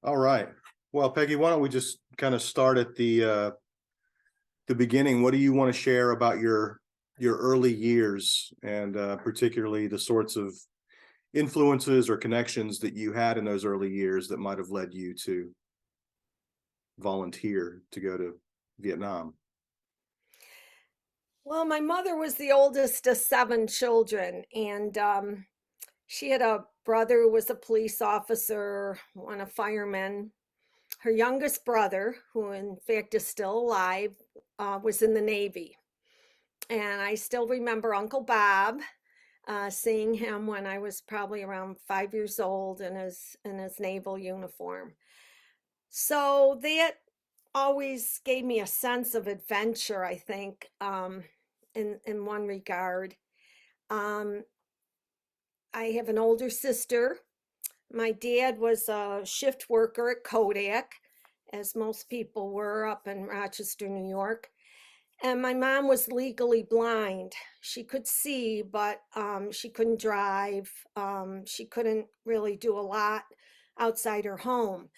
All right. Well, Peggy, why don't we just kind of start at the beginning? What do you want to share about your early years and particularly the sorts of influences or connections that you had in those early years that might have led you to volunteer to go to Vietnam? Well, my mother was the oldest of seven children, and she had a brother who was a police officer, one a fireman. Her youngest brother, who in fact is still alive, was in the Navy. And I still remember Uncle Bob, seeing him when I was probably around 5 years old in his naval uniform. So that always gave me a sense of adventure, I think, in one regard. Um, I have an older sister. My dad was a shift worker at Kodak, as most people were up in Rochester, New York. And my mom was legally blind. She could see, but she couldn't drive. She couldn't really do a lot outside her home.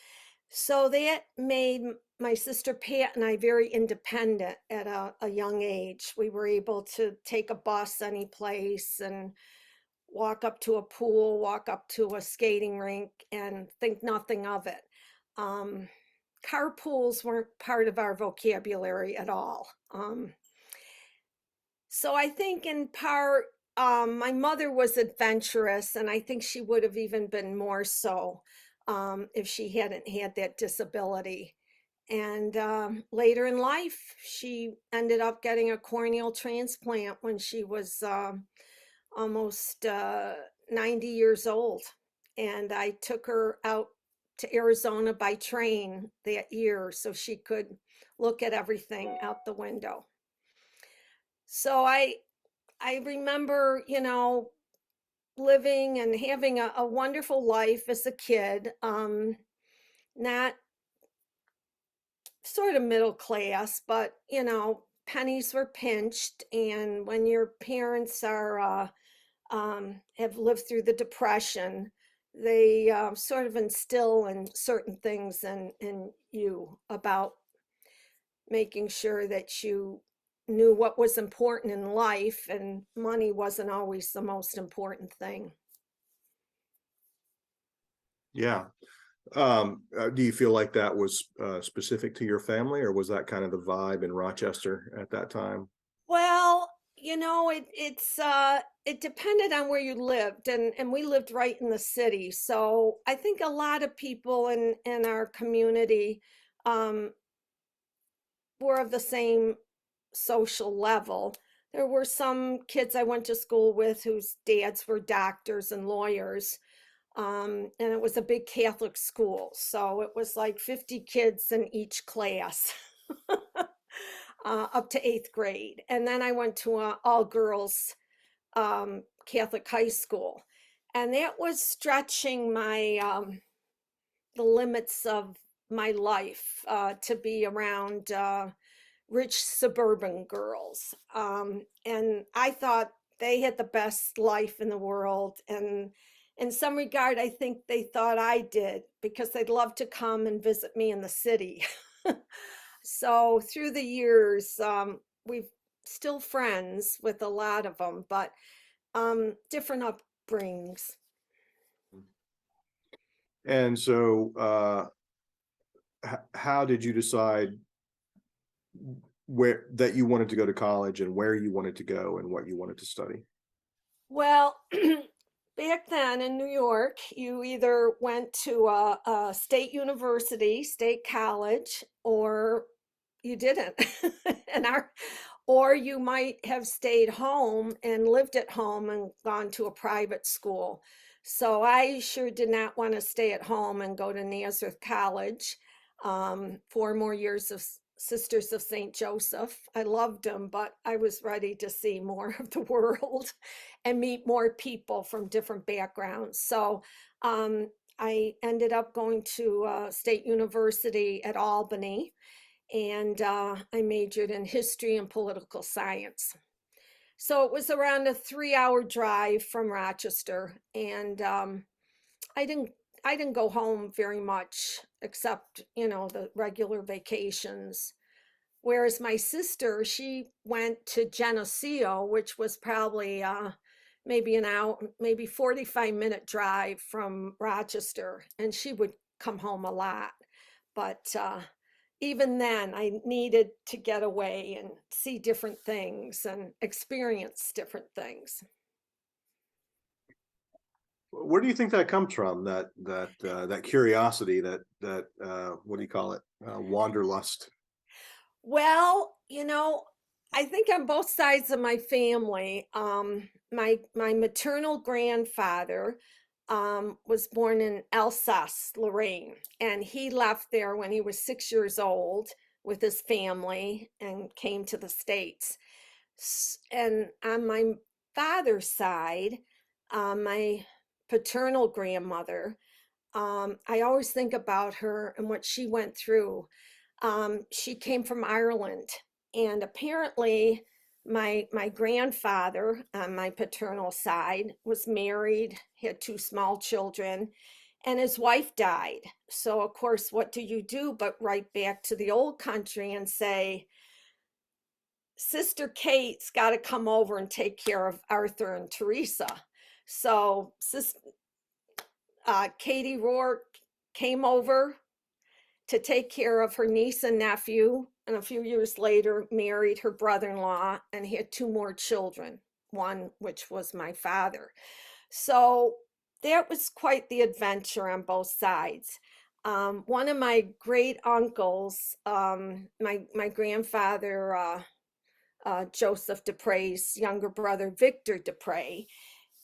So that made my sister Pat and I very independent at a young age. We were able to take a bus any place and walk up to a pool, walk up to a skating rink, and think nothing of it. Um, Carpools weren't part of our vocabulary at all. So I think in part, my mother was adventurous, and I think she would have even been more so if she hadn't had that disability. And later in life, she ended up getting a corneal transplant when she was almost 90 years old. And I took her out to Arizona by train that year so she could look at everything out the window. So I remember, living and having a wonderful life as a kid. Not sort of middle class, but pennies were pinched. And when your parents are have lived through the Depression, they sort of instill in certain things in you about making sure that you knew what was important in life, and money wasn't always the most important thing. Yeah. Do you feel like that was specific to your family, or was that kind of the vibe in Rochester at that time? Well, it depended on where you lived, and we lived right in the city. So I think a lot of people in our community um were of the same social level. There were some kids I went to school with whose dads were doctors and lawyers. And it was a big Catholic school. So it was like 50 kids in each class, up to eighth grade. And then I went to a all girls Catholic high school. And that was stretching the limits of my life, to be around rich suburban girls. And I thought they had the best life in the world. And in some regard, I think they thought I did because they'd love to come and visit me in the city. So through the years, we've still friends with a lot of them, but different upbringings. And so, how did you decide where that you wanted to go to college and where you wanted to go and what you wanted to study? Well, back then in New York, you either went to a state university, state college, or you didn't. and our Or you might have stayed home and lived at home and gone to a private school. So I sure did not want to stay at home and go to Nazareth College. 4 more years of Sisters of St. Joseph. I loved them, but I was ready to see more of the world and meet more people from different backgrounds. So I ended up going to State University at Albany, and I majored in history and political science. So it was around a 3 hour drive from Rochester. And I didn't I didn't go home very much except, the regular vacations. Whereas my sister, she went to Geneseo, which was probably maybe an hour, maybe 45-minute drive from Rochester, and she would come home a lot. But even then, I needed to get away and see different things and experience different things. Where do you think that comes from? That curiosity, what do you call it? Wanderlust. Well, I think on both sides of my family, my maternal grandfather was born in Alsace, Lorraine, and he left there when he was 6 years old with his family and came to the States. And on my father's side, my paternal grandmother, I always think about her and what she went through. She came from Ireland, and apparently my grandfather on my paternal side was married, had two small children, and his wife died. So of course, what do you do but write back to the old country and say, Sister Kate's got to come over and take care of Arthur and Teresa. So Katie Rourke came over to take care of her niece and nephew, and a few years later married her brother-in-law and had two more children, one which was my father. So that was quite the adventure on both sides. One of my great uncles, my grandfather, Joseph Dupre's younger brother, Victor Dupre,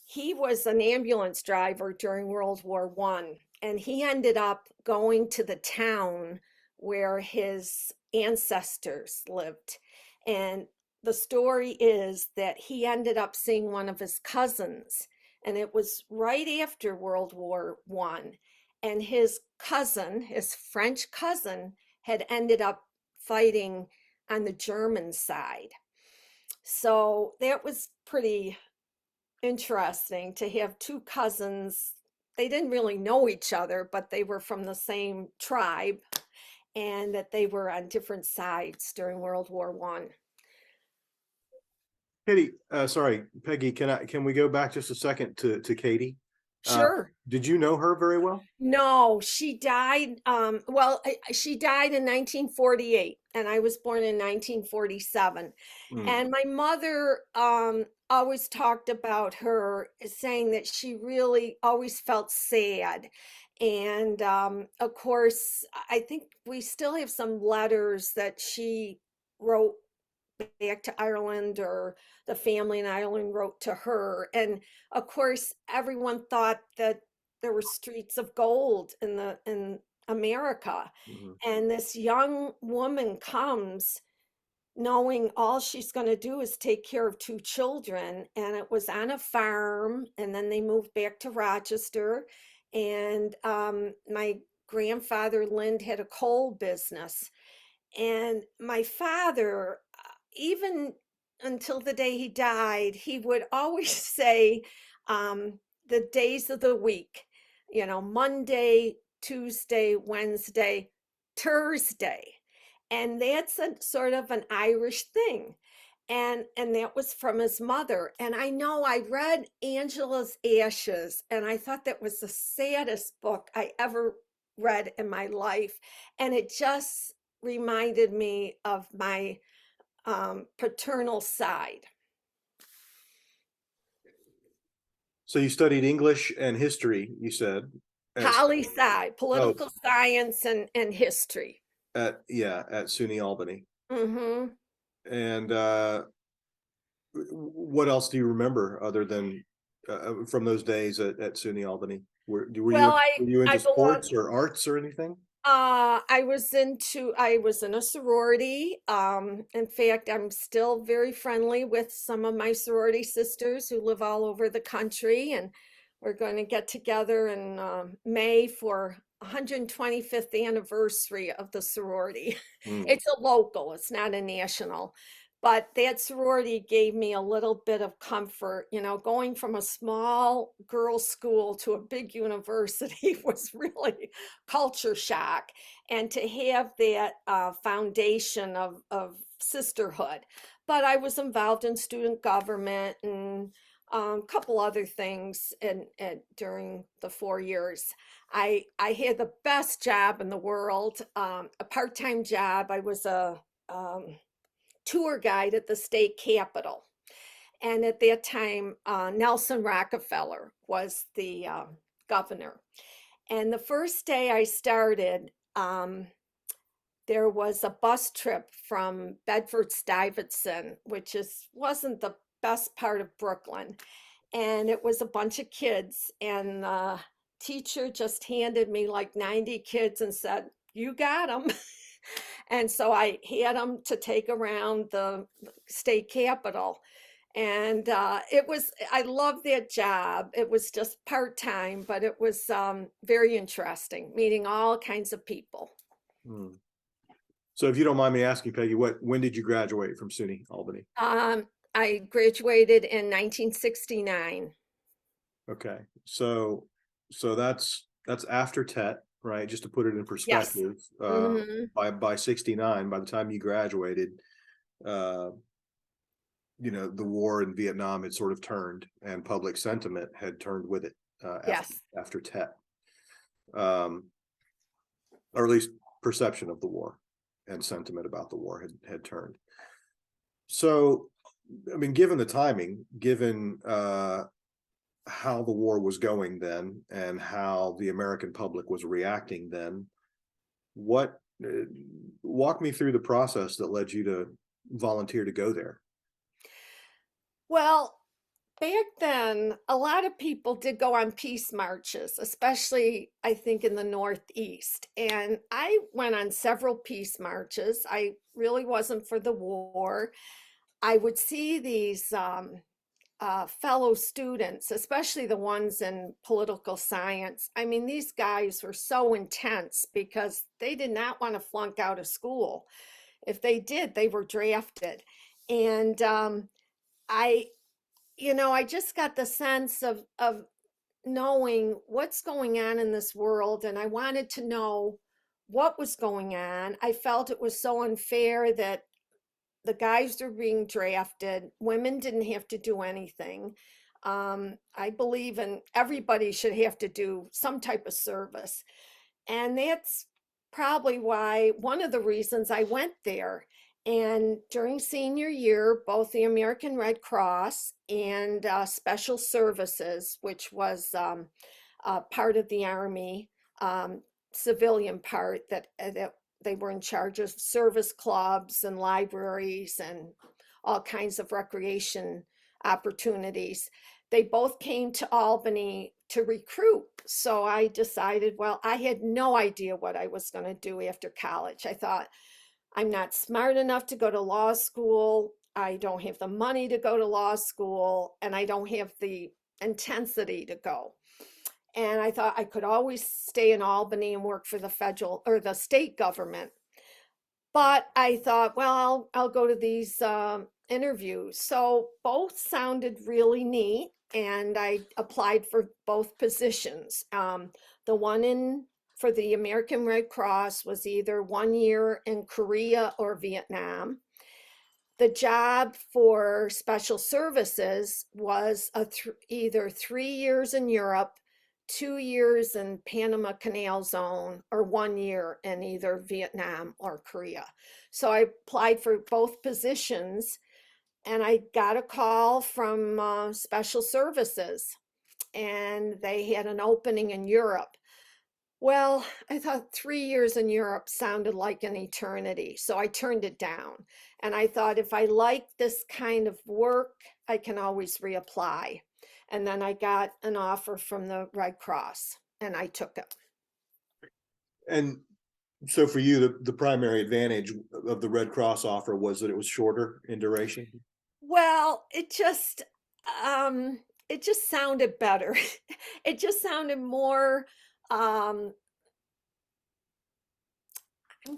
he was an ambulance driver during World War One, and he ended up going to the town where his ancestors lived. And the story is that he ended up seeing one of his cousins, and it was right after World War One. And his cousin, his French cousin, had ended up fighting on the German side. So that was pretty interesting to have two cousins. They didn't really know each other, but they were from the same tribe, and that they were on different sides during World War One. Katie, sorry, Peggy, can we go back just a second to Katie? Sure. Did you know her very well? No, she died. Well, she died in 1948, and I was born in 1947. Mm, And my mother always talked about her, saying that she really always felt sad. And of course, I think we still have some letters that she wrote back to Ireland, or the family in Ireland wrote to her. And of course, everyone thought that there were streets of gold in America. mhm. And this young woman comes knowing all she's going to do is take care of two children, and it was on a farm, and then they moved back to Rochester. And my grandfather Lind had a coal business, and my father, even until the day he died, he would always say the days of the week, Monday, Tuesday, Wednesday, Thursday. And that's a sort of an Irish thing. And that was from his mother. And I know I read Angela's Ashes, and I thought that was the saddest book I ever read in my life. And it just reminded me of my paternal side. So you studied English and history, you said, at Poli sci, oh political science and history. at yeah at SUNY Albany. Hmm. And what else do you remember other than from those days at SUNY Albany? Well, Were you I into belong. sports or arts or anything? I was in a sorority. In fact, I'm still very friendly with some of my sorority sisters who live all over the country, and we're going to get together in May for 125th anniversary of the sorority. Mm. It's a local, it's not a national. But that sorority gave me a little bit of comfort, you know, going from a small girls' school to a big university was really culture shock. And to have that foundation of sisterhood. But I was involved in student government and a couple other things during the 4 years. I had the best job in the world, a part-time job. I was a tour guide at the state capitol. And at that time, Nelson Rockefeller was the governor. And the first day I started, there was a bus trip from Bedford Stuyvesant, which wasn't the best part of Brooklyn. And it was a bunch of kids. And the teacher just handed me like 90 kids and said, "You got them." And so I had them to take around the state capitol. And I loved that job. It was just part time, but it was very interesting, meeting all kinds of people. Hmm. So if you don't mind me asking, Peggy, when did you graduate from SUNY Albany? I graduated in 1969. Okay, so that's after Tet, right? Just to put it in Yes. perspective, Hmm. by 69, by the time you graduated, uh, the war in Vietnam had sort of turned, and public sentiment had turned with it Yes. after Tet, um, or at least perception of the war and sentiment about the war had turned. So, I mean, given the timing, given how the war was going then and how the American public was reacting then, what walk me through the process that led you to volunteer to go there. Well, back then, a lot of people did go on peace marches, especially I think in the Northeast. And I went on several peace marches. I really wasn't for the war. I would see these fellow students, especially the ones in political science. I mean, these guys were so intense because they did not want to flunk out of school. If they did, they were drafted. And I, I just got the sense of knowing what's going on in this world, and I wanted to know what was going on. I felt it was so unfair that the guys were being drafted, women didn't have to do anything. I believe in everybody should have to do some type of service. And that's probably why one of the reasons I went there. And during senior year, both the American Red Cross and Special Services, which was part of the Army, civilian part that they were in charge of service clubs and libraries and all kinds of recreation opportunities. They both came to Albany to recruit. So I decided, well, I had no idea what I was going to do after college. I thought, I'm not smart enough to go to law school. I don't have the money to go to law school, and I don't have the intensity to go. And I thought I could always stay in Albany and work for the federal or the state government. But I thought, well, I'll go to these interviews. So both sounded really neat, and I applied for both positions. The one in for the American Red Cross was either 1 year in Korea or Vietnam. The job for special services was either 3 years in Europe, 2 years in Panama Canal Zone, or 1 year in either Vietnam or Korea. So I applied for both positions, and I got a call from special services, and they had an opening in Europe. Well, I thought 3 years in Europe sounded like an eternity, so I turned it down. And I thought if I like this kind of work, I can always reapply. And then I got an offer from the Red Cross, and I took it. And so for you, the primary advantage of the Red Cross offer was that it was shorter in duration. Well, um it just sounded better. It just sounded more I'm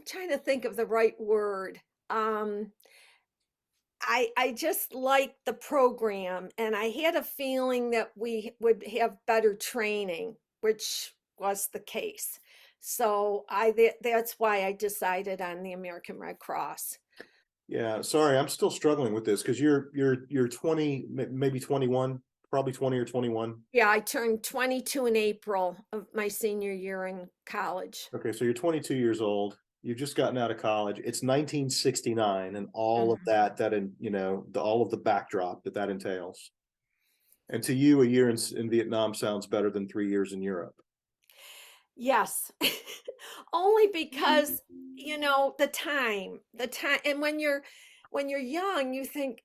trying to think of the right word. Um I just liked the program, and I had a feeling that we would have better training, which was the case. So that's why I decided on the American Red Cross. Yeah, sorry, I'm still struggling with this because you're 20, maybe 21, probably 20 or 21. Yeah, I turned 22 in April of my senior year in college. Okay, so you're 22 years old. You've just gotten out of college. It's 1969, and all of Mhm. that all of the backdrop that entails. And to you, a year in Vietnam sounds better than 3 years in Europe. Yes. Only because, the time, and when you're young, you think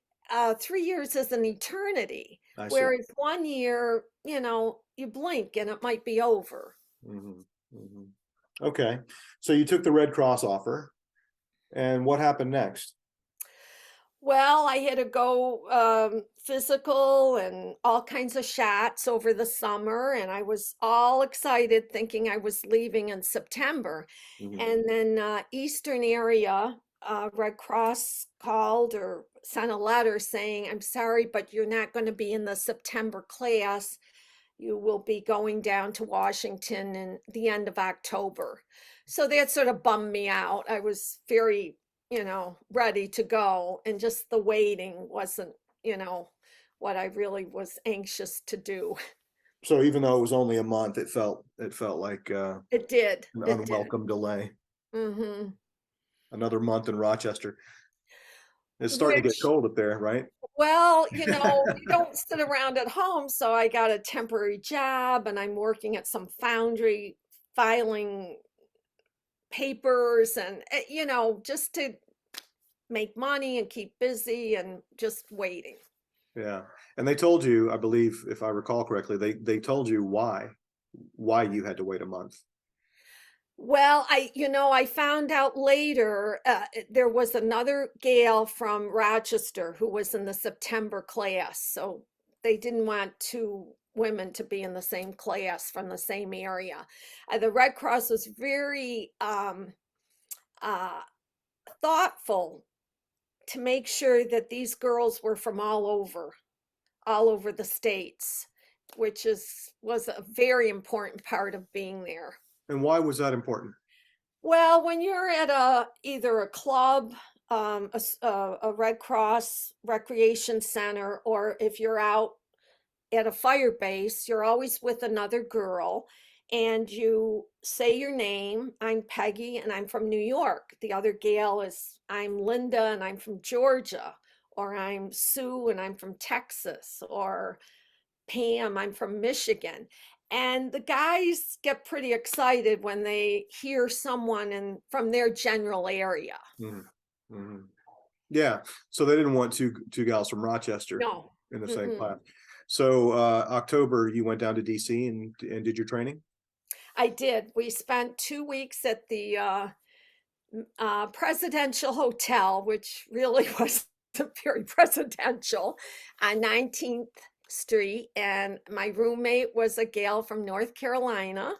3 years is an eternity, I see. whereas 1 year, you blink and it might be over. Hmm. Hmm. Okay, so you took the Red Cross offer, and what happened next? Well, I had to go physical and all kinds of shots over the summer, and I was all excited thinking I was leaving in September. Hmm. And then Eastern area Red Cross called or sent a letter saying, "I'm sorry, but you're not going to be in the September class. You will be going down to Washington in the end of October." So that sort of bummed me out. I was very, ready to go, and just the waiting wasn't, what I really was anxious to do. So even though it was only a month, it felt like It did. an It did. unwelcome delay. Hmm. Another month in Rochester. It's starting to get Which, cold up there, right? well, you don't sit around at home. So I got a temporary job and I'm working at some foundry filing papers and, just to make money and keep busy and just waiting. Yeah. And they told you, I believe, if I recall correctly, they told you why you had to wait a month. Well, I found out later there was another gal from Rochester who was in the September class. So they didn't want two women to be in the same class from the same area. The Red Cross was very uh, thoughtful to make sure that these girls were from all over the states, which was a very important part of being there. And why was that important? Well, when you're at either a club, a Red Cross recreation center, or if you're out at a fire base, you're always with another girl, and you say your name. I'm Peggy, and I'm from New York. The other gal is I'm Linda, and I'm from Georgia, or I'm Sue, and I'm from Texas, or Pam, I'm from Michigan. And the guys get pretty excited when they hear someone from their general area. Mhm. Mhm. Yeah. So they didn't want two gals from Rochester No. in the same Mm-mm. class. So October, you went down to DC and did your training. I did. We spent 2 weeks at the presidential hotel, which really was very presidential, on 19th Street. And my roommate was a gal from North Carolina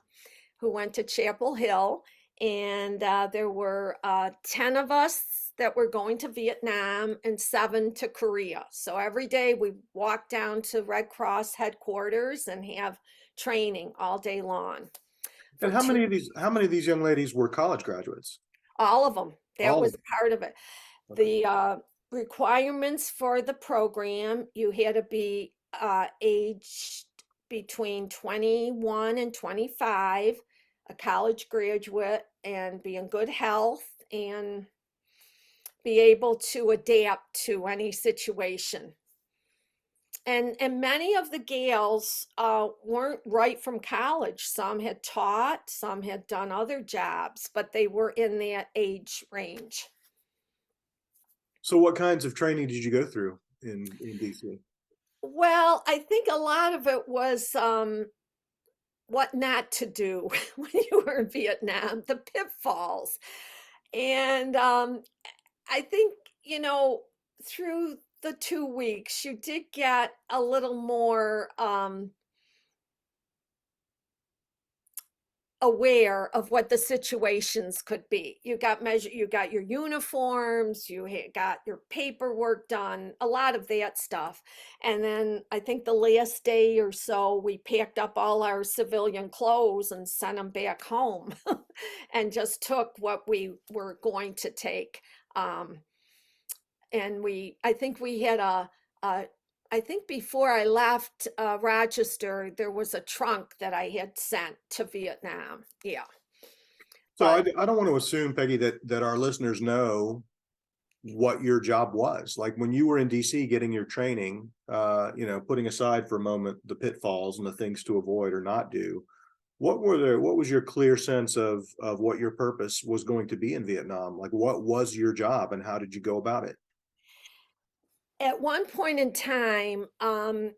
who went to Chapel Hill. And there were 10 of us that were going to Vietnam and 7 to Korea. So every day we walk down to Red Cross headquarters and have training all day long for And how two, many of these young ladies were college graduates? all of them. That All of was them. part of it. Okay. The requirements for the program, you had to be aged between 21 and 25, a college graduate, and be in good health and be able to adapt to any situation. And many of the gals weren't right from college. Some had taught, some had done other jobs, but they were in that age range. So what kinds of training did you go through in DC? Well, I think a lot of it was what not to do when you were in Vietnam, the pitfalls. And I think, you know, through the 2 weeks, you did get a little more aware of what the situations could be. You got your uniforms, got your paperwork done, a lot of that stuff. And then I think the last day or so, we packed up all our civilian clothes and sent them back home and just took what we were going to take. Um, and I think we had a I think before I left Rochester, there was a trunk that I had sent to Vietnam. Yeah, So but I don't want to assume, Peggy, that our listeners know what your job was. Like when you were in DC getting your training, putting aside for a moment the pitfalls and the things to avoid or not do, what was your clear sense of what your purpose was going to be in Vietnam? Like what was your job and how did you go about it? at one point in time, the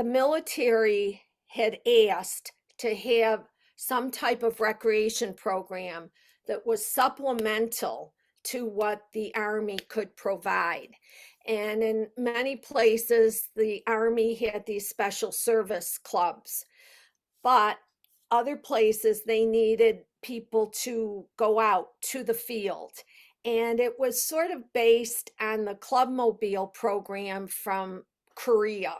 military had asked to have some type of recreation program that was supplemental to what the Army could provide. And in many places, the Army had these special service clubs, but other places they needed people to go out to the field. And it was sort of based on the Club Mobile program from Korea.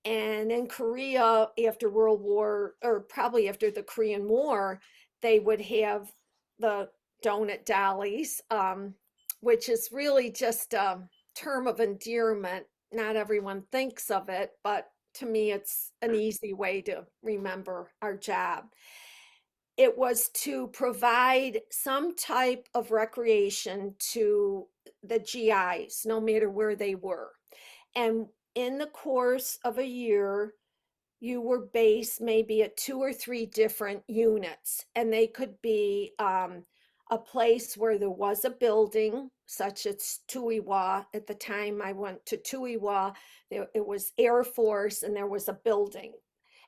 And in Korea, after World War, or probably after the Korean War, they would have the donut dollies, which is really just a term of endearment. Not everyone thinks of it, but to me, it's an easy way to remember our job. It was to provide some type of recreation to the GIs, no matter where they were. And in the course of a year, you were based maybe at two or three different units, and they could be a place where there was a building, such as Tuiwa. At the time I went to Tuiwa, it was Air Force, and there was a building,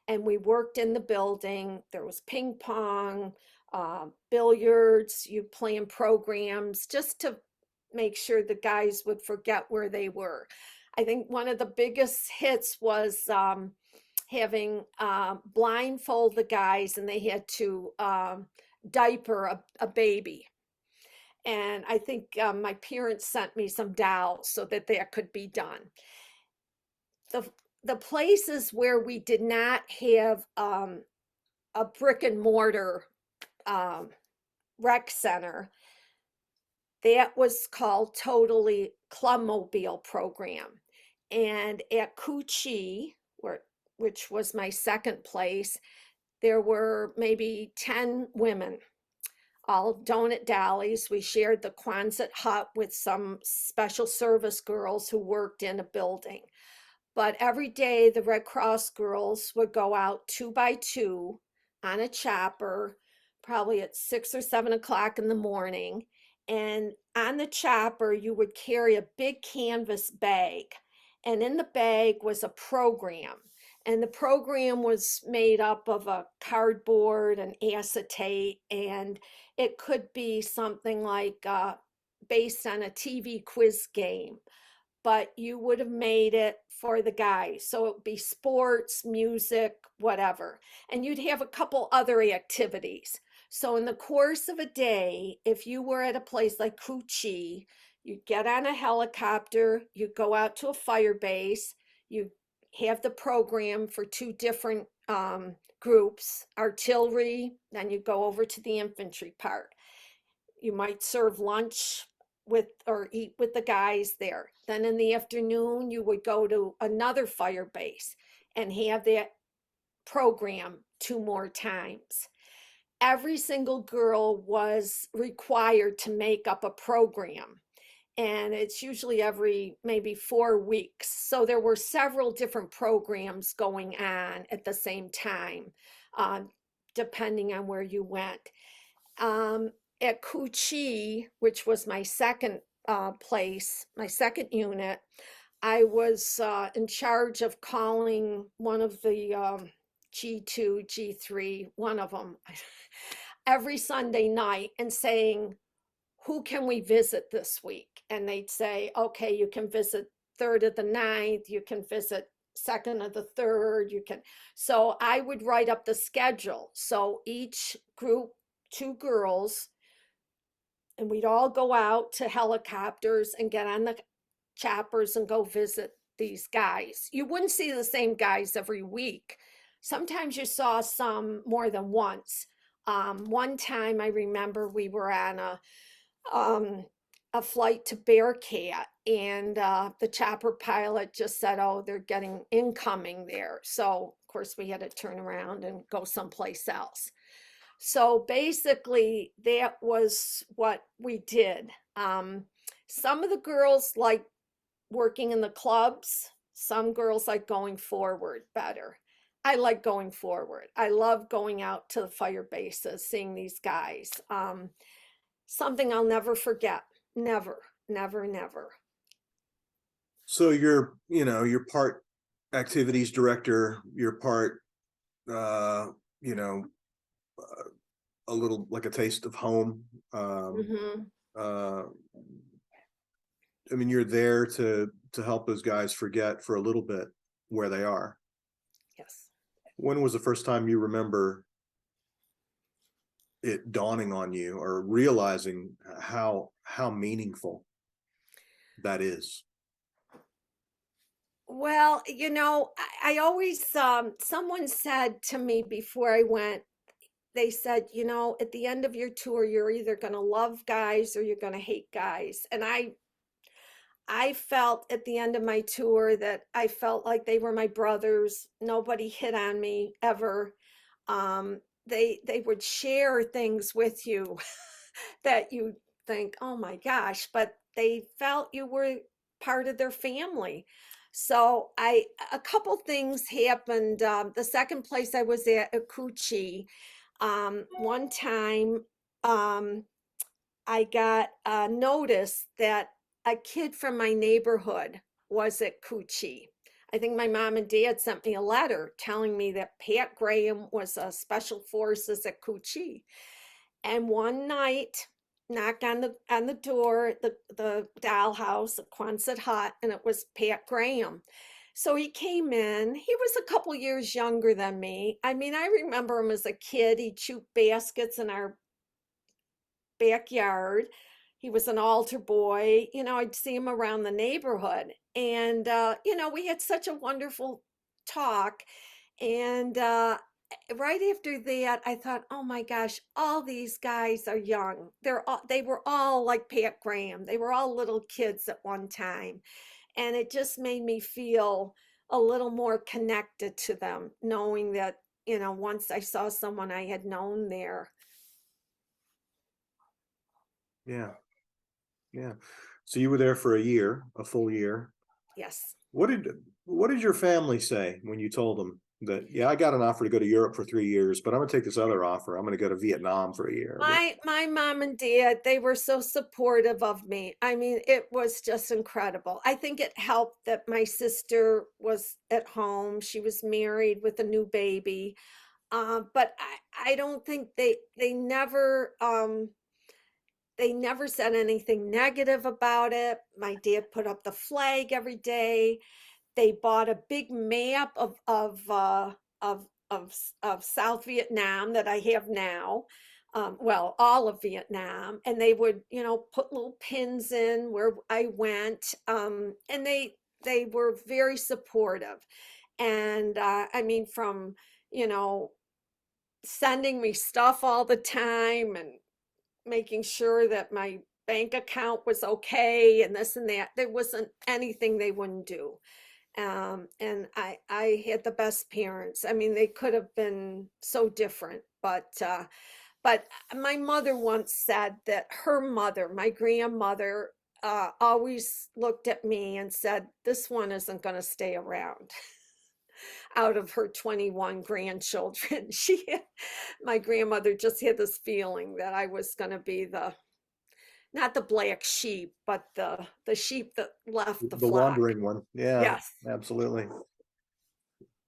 and we worked in the building. There was ping pong, billiards. You plan programs just to make sure the guys would forget where they were. I think one of the biggest hits was having blindfold the guys, and they had to diaper a baby. And I think my parents sent me some dolls so that that could be done. The, the places where we did not have a brick and mortar um, rec center, that was called totally Club Mobile program. And at Cu Chi, which was my second place, there were maybe 10 women, all donut dollies. We shared the Quonset hut with some special service girls who worked in a building. But every day, the Red Cross girls would go out 2 by 2 on a chopper, probably at 6 or 7 o'clock in the morning. And on the chopper, you would carry a big canvas bag. And in the bag was a program. And the program was made up of a cardboard and acetate. And it could be something like based on a TV quiz game, but you would have made it for the guys. So it would be sports, music, whatever. And you'd have a couple other activities. So in the course of a day, if you were at a place like Cu Chi, you get on a helicopter, you go out to a fire base, you have the program for two different groups, artillery, then you go over to the infantry part. You might serve lunch with or eat with the guys there. Then in the afternoon, you would go to another fire base and have that program 2 more times. Every single girl was required to make up a program, and it's usually every maybe 4 weeks. So there were several different programs going on at the same time, uh, depending on where you went. Um, at Cu Chi, which was my second place, my second unit, I was in charge of calling one of the G2, G3, one of them, every Sunday night and saying, who can we visit this week? And they'd say, okay, you can visit 3rd of the 9th, you can visit second of the third. You can, so I would write up the schedule. So each group, two girls, and we'd all go out to helicopters and get on the choppers and go visit these guys. You wouldn't see the same guys every week. Sometimes you saw some more than once. One time I remember we were on um, a flight to Bearcat, and the chopper pilot just said, "Oh, they're getting incoming there." So of course we had to turn around and go someplace else. So basically, that was what we did. Some of the girls like working in the clubs. Some girls like going forward better. I like going forward. I love going out to the fire bases, seeing these guys. Something I'll never forget. Never, never, never. So you're part activities director, you're part, you know, a little like a taste of home. Hmm. Uh, I mean, you're there to help those guys forget for a little bit where they are. Yes. When was the first time you remember it dawning on you or realizing how meaningful that is? Well, I always, someone said to me before I went, they said, at the end of your tour, you're either going to love guys or you're going to hate guys. And I felt at the end of my tour that I felt like they were my brothers. Nobody hit on me ever. They would share things with you that you think, oh my gosh, but they felt you were part of their family. So a couple things happened. The second place I was at Akuchi, one time, I got a notice that a kid from my neighborhood was at Coochie. I think my mom and dad sent me a letter telling me that Pat Graham was a special forces at Coochie. And one night, knock on the door, the dollhouse, the Quonset hut, and it was Pat Graham. So he came in. He was a couple years younger than me. I mean, I remember him as a kid. He'd shoot baskets in our backyard. He was an altar boy. I'd see him around the neighborhood. And, we had such a wonderful talk. And right after that, I thought, oh my gosh, all these guys are young. They were all like Pat Graham. They were all little kids at one time. And it just made me feel a little more connected to them, knowing that, once I saw someone I had known there. Yeah, yeah. So you were there for a year, a full year. Yes. What did your family say when you told them that, yeah, I got an offer to go to Europe for 3 years, but I'm gonna take this other offer. I'm gonna go to Vietnam for a year. My mom and dad, they were so supportive of me. I mean, it was just incredible. I think it helped that my sister was at home. She was married with a new baby. But I don't think they never said anything negative about it. My dad put up the flag every day. They bought a big map of South Vietnam that I have now. Well, all of Vietnam, and they would, put little pins in where I went, and they were very supportive. And I mean, from you know, sending me stuff all the time and making sure that my bank account was okay and this and that. There wasn't anything they wouldn't do. And I had the best parents. I mean, they could have been so different, but my mother once said that her mother, my grandmother, always looked at me and said, "This one isn't going to stay around." Out of her 21 grandchildren, my grandmother just had this feeling that I was going to be not the black sheep, but the sheep that left the The flock. wandering one. Yeah, Yes. absolutely.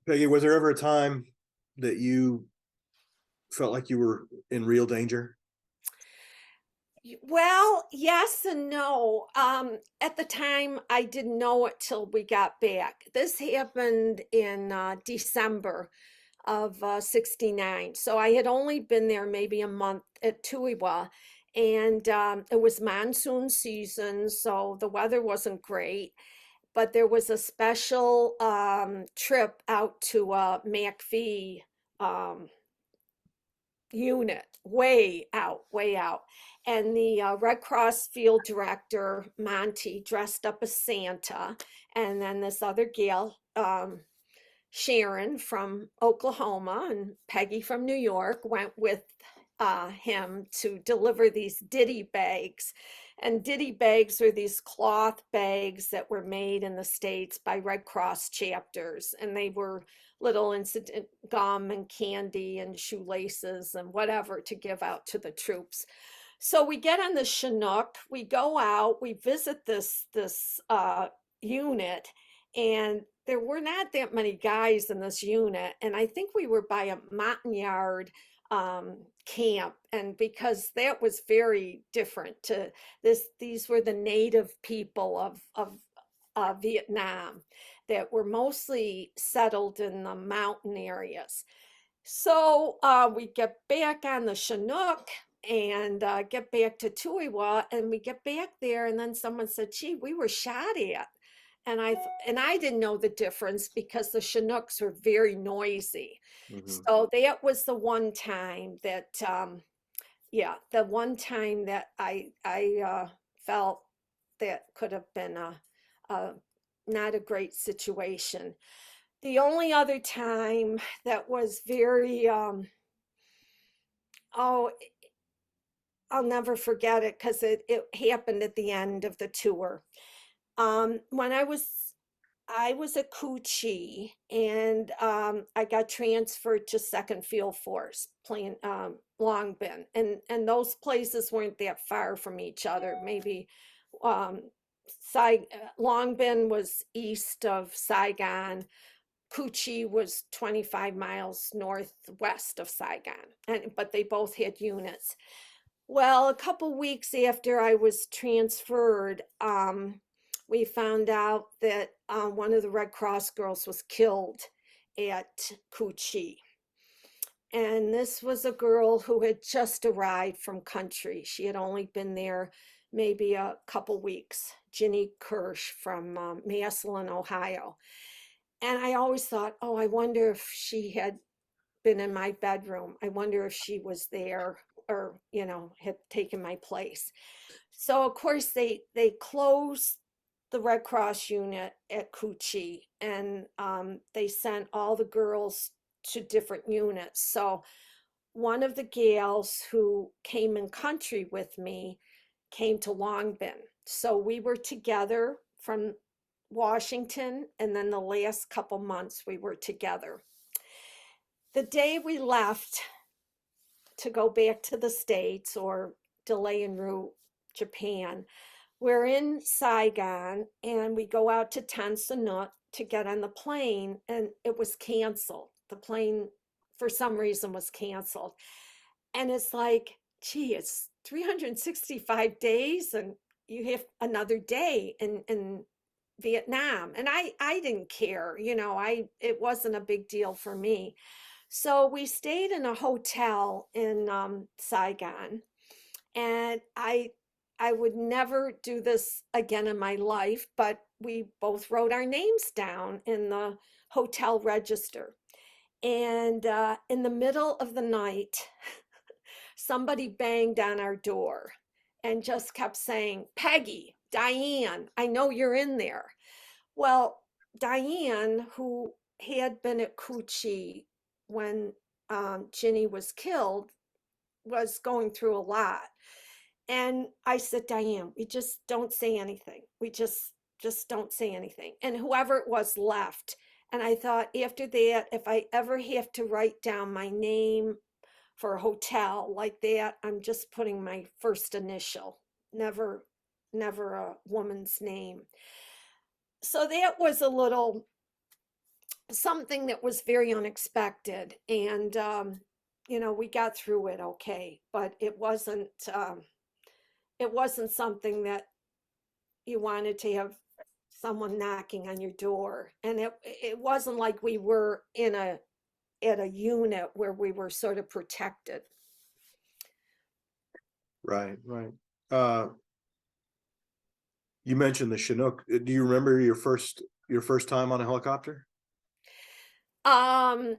Peggy, was there ever a time that you felt like you were in real danger? Well, yes and no. At the time, I didn't know it till we got back. This happened in December of 69. So I had only been there maybe a month at Tuiwa, and it was monsoon season, so the weather wasn't great. But there was a special trip out to McPhee um, unit, way out. And the Red Cross field director, Monty, dressed up as Santa. And then this other gal, Sharon from Oklahoma, and Peggy from New York went with him to deliver these ditty bags. And ditty bags were these cloth bags that were made in the States by Red Cross chapters. And they were little incident gum and candy and shoelaces and whatever to give out to the troops. So we get on the Chinook, we go out, we visit this unit, and there were not that many guys in this unit. And I think we were by a Montagnard camp, and because that was very different to these were the native people of Vietnam that were mostly settled in the mountain areas. So we get back on the Chinook and get back to Tuiwa, and we get back there, and then someone said, "Gee, we were shot at." And I didn't know the difference because the Chinooks were very noisy. Mhm. So that was the one time that, yeah, the one time that I felt that could have been a not a great situation. The only other time that was very, oh, I'll never forget it because it happened at the end of the tour. When I was at Cu Chi, and I got transferred to Second Field Force, playing Long Bin, and those places weren't that far from each other. Maybe um, Long Bin was east of Saigon. Cu Chi was 25 miles northwest of Saigon, and but they both had units. Well, a couple weeks after I was transferred, we found out that one of the Red Cross girls was killed at Cu Chi. And this was a girl who had just arrived from country. She had only been there maybe a couple weeks. Ginny Kirsch from Massillon, Ohio. And I always thought, oh, I wonder if she had been in my bedroom. I wonder if she was there or, had taken my place. So of course they closed the Red Cross unit at Cu Chi, and they sent all the girls to different units. So one of the gals who came in country with me came to Long Bin. So we were together from Washington, and then the last couple months we were together. The day we left to go back to the States or delay en route Japan, we're in Saigon and we go out to Tan Son Nhut to get on the plane, and it was canceled. The plane, for some reason, was canceled. And it's like, gee, it's 365 days and you have another day in Vietnam. And I didn't care, it wasn't a big deal for me. So we stayed in a hotel in Saigon, and I would never do this again in my life, but we both wrote our names down in the hotel register. And in the middle of the night, somebody banged on our door and just kept saying, "Peggy, Diane, I know you're in there." Well, Diane, who had been at Cu Chi when Ginny was killed, was going through a lot. And I said, "Diane, we just don't say anything. We just don't say anything." And whoever it was left. And I thought, after that, if I ever have to write down my name for a hotel like that, I'm just putting my first initial, never a woman's name. So that was a little something that was very unexpected. And we got through it okay, but it wasn't it wasn't something that you wanted to have someone knocking on your door. And it wasn't like we were in a at a unit where we were sort of protected. Right, right. Uh, you mentioned the Chinook. Do you remember your first time on a helicopter? Um,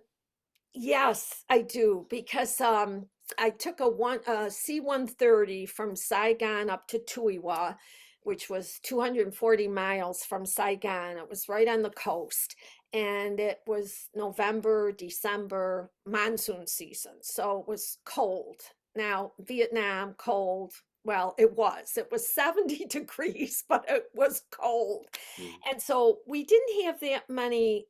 yes, I do because I took a C-130 from Saigon up to Tuiwa, which was 240 miles from Saigon. It was right on the coast, and it was November, December, monsoon season, so it was cold. Now, Vietnam, cold. Well, it was 70 degrees, but it was cold. Mm. And so we didn't have that many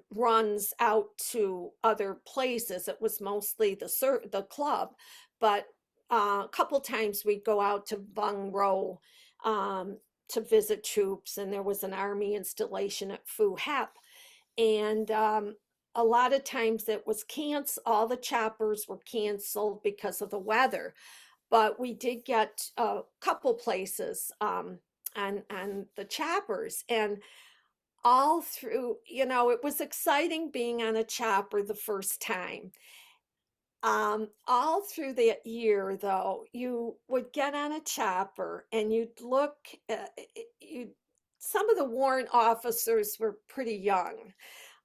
runs out to other places. It was mostly the club, but a couple times we'd go out to Vung Ro to visit troops, and there was an army installation at Phu Hep. And a lot of times it was canceled. All the choppers were canceled because of the weather, but we did get a couple places on the choppers. And all through, it was exciting being on a chopper the first time. All through that year, though, you would get on a chopper and you'd look, you some of the warrant officers were pretty young.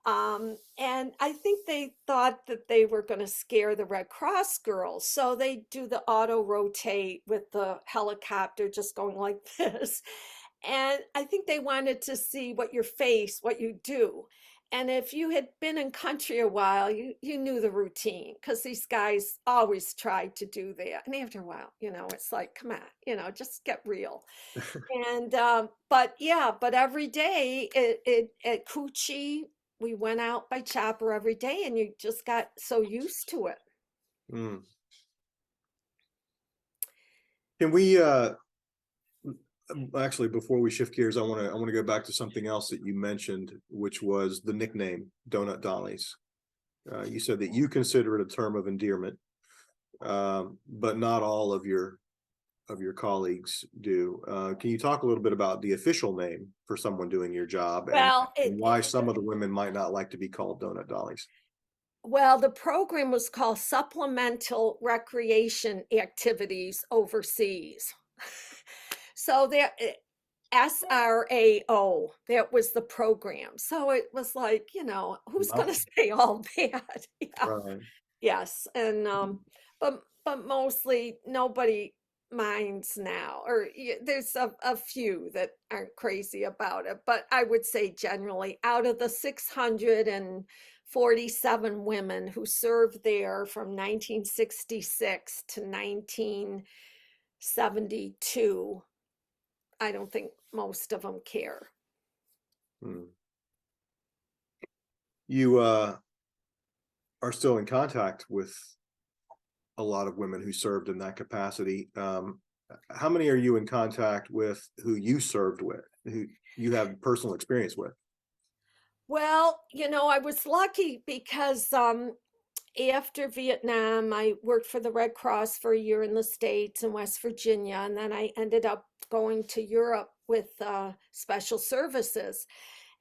And I think they thought that they were going to scare the Red Cross girls. So they do the auto rotate with the helicopter just going like this. And I think they wanted to see what your face, what you do. And if you had been in country a while, you knew the routine because these guys always tried to do that. And after a while, it's like, come on, just get real. And but yeah, but every day at Coochie, we went out by chopper every day, and you just got so used to it. Mm. Can we actually, before we shift gears, I want to go back to something else that you mentioned, which was the nickname Donut Dollies. You said that you consider it a term of endearment, but not all of your colleagues do. Can you talk a little bit about the official name for someone doing your job, Well, and why some of the women might not like to be called Donut Dollies? the program was called Supplemental Recreation Activities Overseas. So there, SRAO, that was the program. So it was like, who's going to Nothing. say all that? Yeah. Right. Yes, and but mostly nobody minds now, or there's a few that aren't crazy about it, but I would say generally out of the 647 women who served there from 1966 to 1972, I don't think most of them care. Hmm. You are still in contact with a lot of women who served in that capacity. How many are you in contact with who you served with, who you have personal experience with? Well, I was lucky because after Vietnam, I worked for the Red Cross for a year in the States in West Virginia, and then I ended up going to Europe with special services.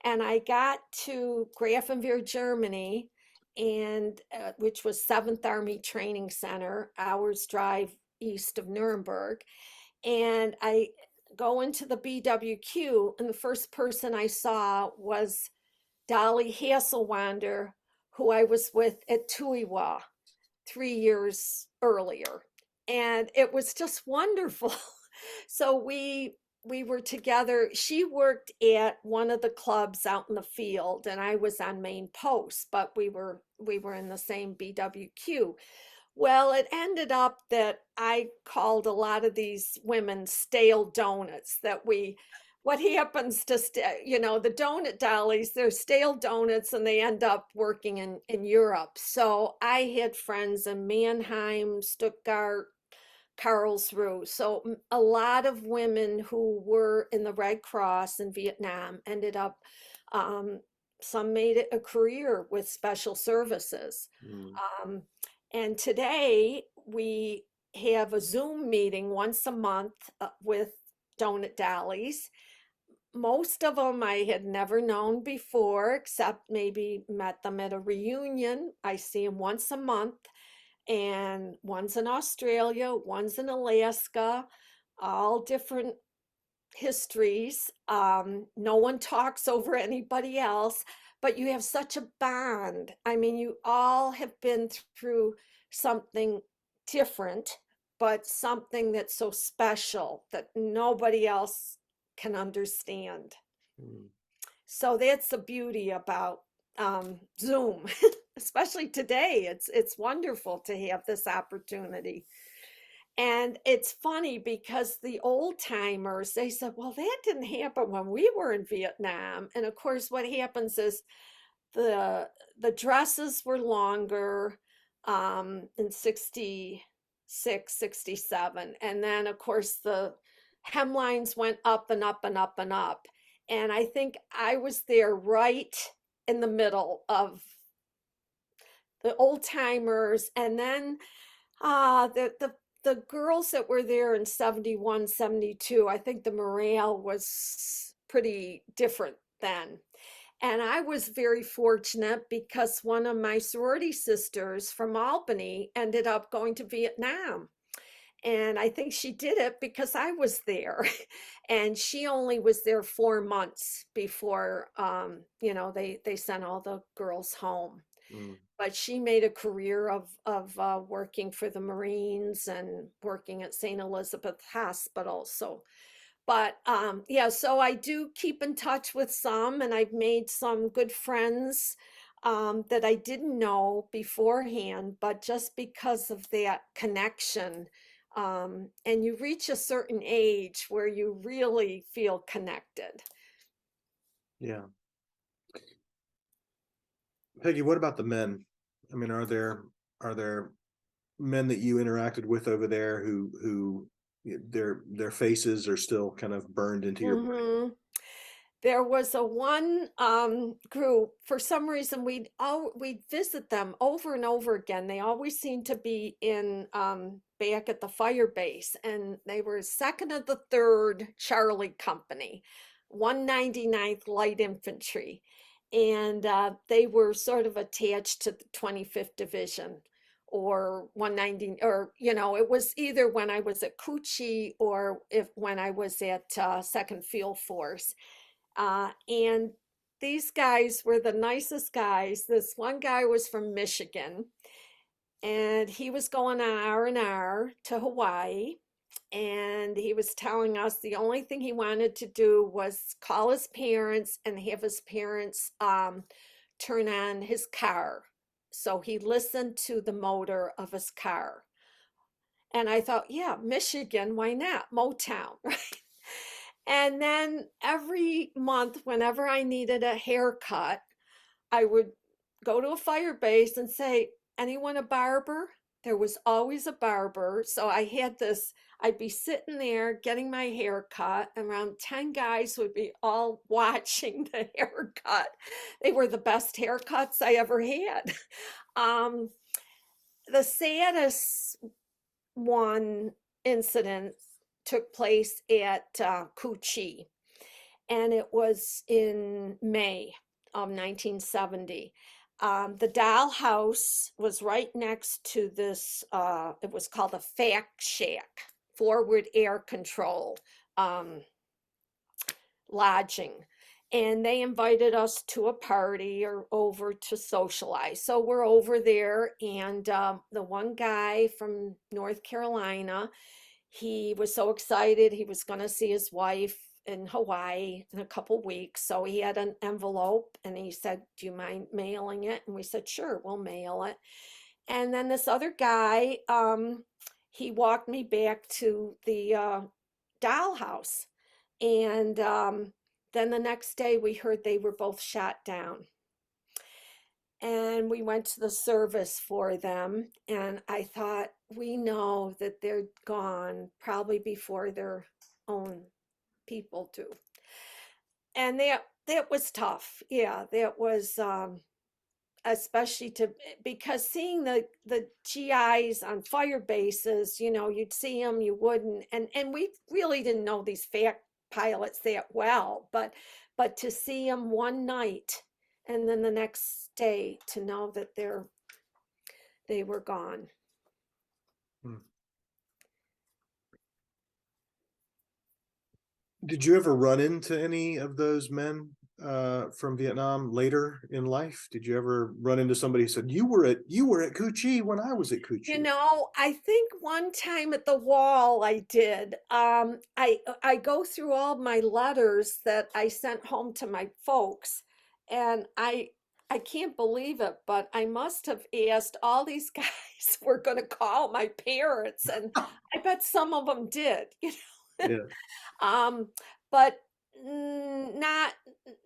And I got to Grafenwehr, Germany, and which was 7th Army Training Center, hours drive east of Nuremberg. And I go into the BWQ, and the first person I saw was Dolly Hasselwander, who I was with at Tuiwa 3 years earlier. And it was just wonderful. So we were together. She worked at one of the clubs out in the field, and I was on main post, but we were in the same BWQ. Well, it ended up that I called a lot of these women stale donuts. What happens to, the donut dollies, they're stale donuts and they end up working in Europe. So I had friends in Mannheim, Stuttgart, Karlsruhe. So a lot of women who were in the Red Cross in Vietnam ended up, um, some made it a career with special services. Mm. Um, and today have a Zoom meeting once a month with donut Dollies. Most of them I had never known before, except maybe met them at a reunion. I see them once a month, and one's in Australia, one's in Alaska, all different histories. No one talks over anybody else, but you have such a bond. I mean, you all have been through something different, but something that's so special that nobody else can understand. Mm. So that's the beauty about Zoom, especially today. It's wonderful to have this opportunity. And it's funny because the old timers, they said, well, that didn't happen when we were in Vietnam. And of course, what happens is the the dresses were longer in 66, 67. And then of course the hemlines went up and up and up and up. And I think I was there right in the middle of the old timers. And then the girls that were there in 71, 72, I think the morale was pretty different then. And I was very fortunate because one of my sorority sisters from Albany ended up going to Vietnam. And I think she did it because I was there. And she only was there 4 months before, they sent all the girls home. Mm. But she made a career of working for the Marines and working at St. Elizabeth Hospital. So, but yeah, so I do keep in touch with some, and I've made some good friends that I didn't know beforehand, but just because of that connection. And you reach a certain age where you really feel connected. Yeah. Peggy, what about the men? I mean, are there men that you interacted with over there who their faces are still kind of burned into your brain? Hmm. There was a one group. For some reason, we'd visit them over and over again. They always seemed to be in back at the fire base, and they were second of the third Charlie Company, 199th Light Infantry, and they were sort of attached to the 25th Division or 190, or it was either when I was at Coochie or if when I was at Second Field Force. And these guys were the nicest guys. This one guy was from Michigan, and he was going on R&R to Hawaii. And he was telling us the only thing he wanted to do was call his parents and have his parents turn on his car. So he listened to the motor of his car. And I thought, yeah, Michigan, why not? Motown, right? And then every month, whenever I needed a haircut, I would go to a fire base and say, anyone a barber? There was always a barber. So I had this, I'd be sitting there getting my hair cut, and around 10 guys would be all watching the haircut. They were the best haircuts I ever had. Um, the saddest one incident took place at Coochie, and it was in May of 1970. The doll house was right next to this, it was called a Fact Shack, forward air control um, lodging. And they invited us to a party or over to socialize. So we're over there, and the one guy from North Carolina, he was so excited. He was going to see his wife in Hawaii in a couple weeks. So he had an envelope and he said, do you mind mailing it? And we said, sure, we'll mail it. And then this other guy, he walked me back to the dollhouse. And then the next day we heard they were both shot down. And we went to the service for them. And I thought, we know that they're gone probably before their own people do. And that was tough. Yeah, that was especially to because seeing the GIs on fire bases, you know, you'd see them, you wouldn't, and we really didn't know these fact pilots that well, but to see them one night and then the next day to know that they were gone. Hmm. Did you ever run into any of those men from Vietnam later in life? Did you ever run into somebody who said, you were at Cu Chi when I was at Cu You Chi? know, I think one time at the wall I did. I go through all my letters that I sent home to my folks, and I can't believe it, but I must have asked all these guys were going to call my parents, and I bet some of them did, you know. Yeah. Um, but not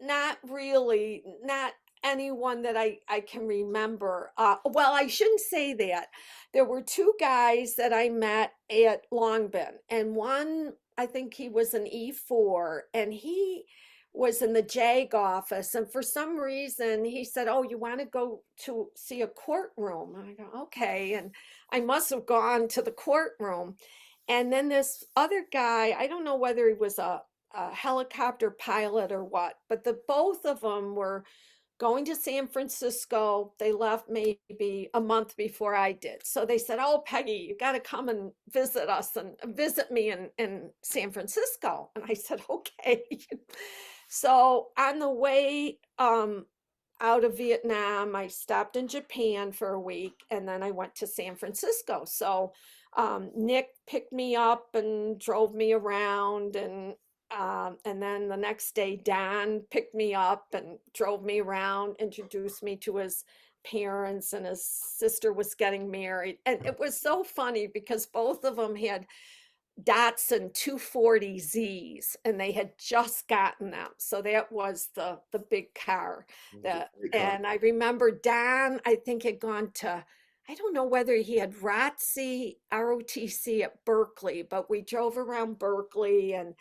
not really, not anyone that I can remember. Well, I shouldn't say that. There were two guys that I met at Longben, and one, I think he was an E4, and he was in the JAG office, and for some reason he said, "Oh, you want to go to see a courtroom?" And I go, "Okay," and I must have gone to the courtroom. And then this other guy, I don't know whether he was a helicopter pilot or what, but the both of them were going to San Francisco. They left maybe a month before I did. So they said, "Oh, Peggy, you got to come and visit us and visit me in San Francisco." And I said, "Okay." So on the way out of Vietnam, I stopped in Japan for a week and then I went to San Francisco. So Nick picked me up and drove me around, and then the next day Dan picked me up and drove me around, introduced me to his parents, and his sister was getting married. And it was so funny because both of them had Datsun 240Zs and they had just gotten them. So that was the big car It was a that, great car. and I remember Dan, I think had gone to, I don't know whether he had ROTC at Berkeley, but we drove around Berkeley, and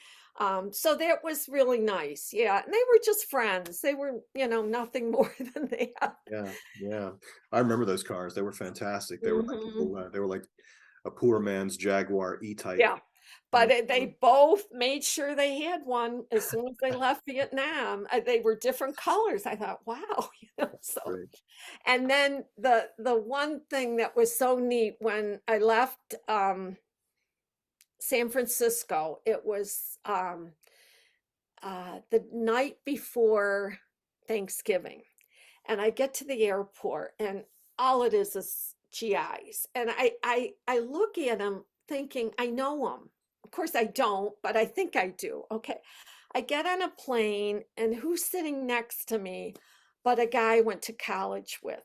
so that was really nice. Yeah. And they were just friends. They were, you know, nothing more than that. Yeah, yeah. I remember those cars. They were fantastic. They were like Hmm. they were like a poor man's Jaguar E-Type. Yeah. But they both made sure they had one as soon as they left Vietnam. They were different colors. I thought, wow, you know, so. Great. And then the one thing that was so neat when I left San Francisco, it was the night before Thanksgiving, and I get to the airport, and all it is GIs, and I look at them thinking I know them. Of course I don't, but I think I do. Okay, I get on a plane, and who's sitting next to me but a guy I went to college with,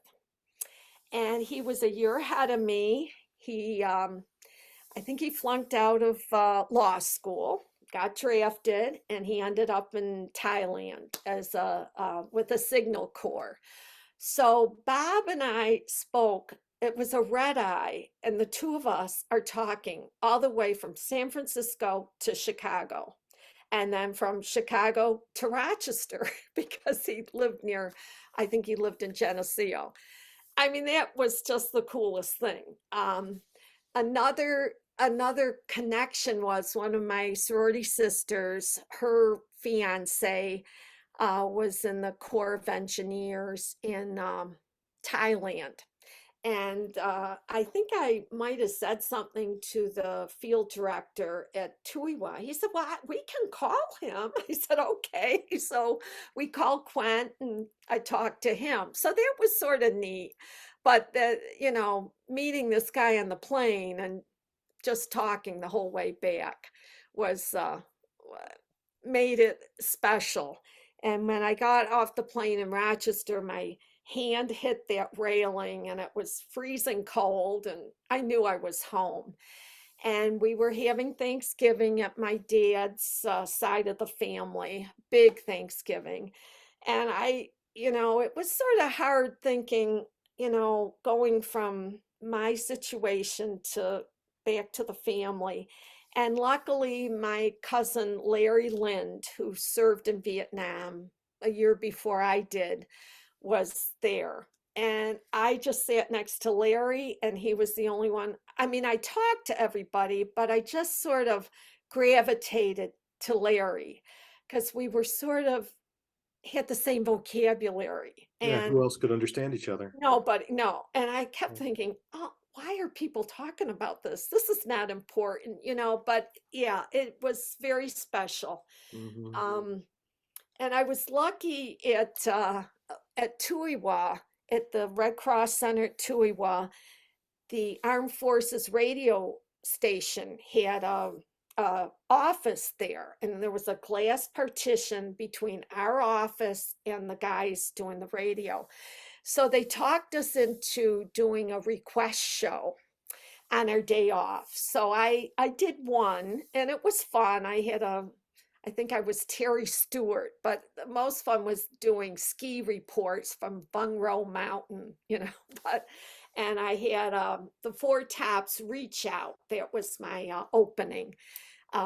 and he was a year ahead of me. He I think he flunked out of law school, got drafted, and he ended up in Thailand as a with a signal corps. So Bob and I spoke. It was a red eye, and the two of us are talking all the way from San Francisco to Chicago, and then from Chicago to Rochester because he lived near, I think he lived in Geneseo. I mean, that was just the coolest thing. Another connection was one of my sorority sisters, her fiance was in the Corps of Engineers in Thailand. And I think I might have said something to the field director at Tuiwa. He said, "Well, we can call him." I said, "Okay." So we called Quent and I talked to him. So that was sort of neat. But you know, meeting this guy on the plane and just talking the whole way back was made it special. And when I got off the plane in Rochester, my hand hit that railing and it was freezing cold, and I knew I was home. And we were having Thanksgiving at my dad's side of the family, big Thanksgiving. And you know, it was sort of hard thinking, you know, going from my situation to back to the family. And luckily, my cousin Larry Lind, who served in Vietnam a year before I did, was there. And I just sat next to Larry, and he was the only one. I mean, I talked to everybody, but I just sort of gravitated to Larry because we were sort of had the same vocabulary. Yeah, who And else could understand each other? nobody, no. And I kept thinking, oh, why are people talking about this? This is not important, but yeah, it was very special. Mhm. Um, and I was lucky at Tuiwa, at the Red Cross Center at Tuiwa. The Armed Forces radio station had a office there, and there was a glass partition between our office and the guys doing the radio. So they talked us into doing a request show on our day off. So I did one, and it was fun. I think I was Terry Stewart, but the most fun was doing ski reports from Bunro Mountain, but and I had the Four Tops Reach Out. That was my opening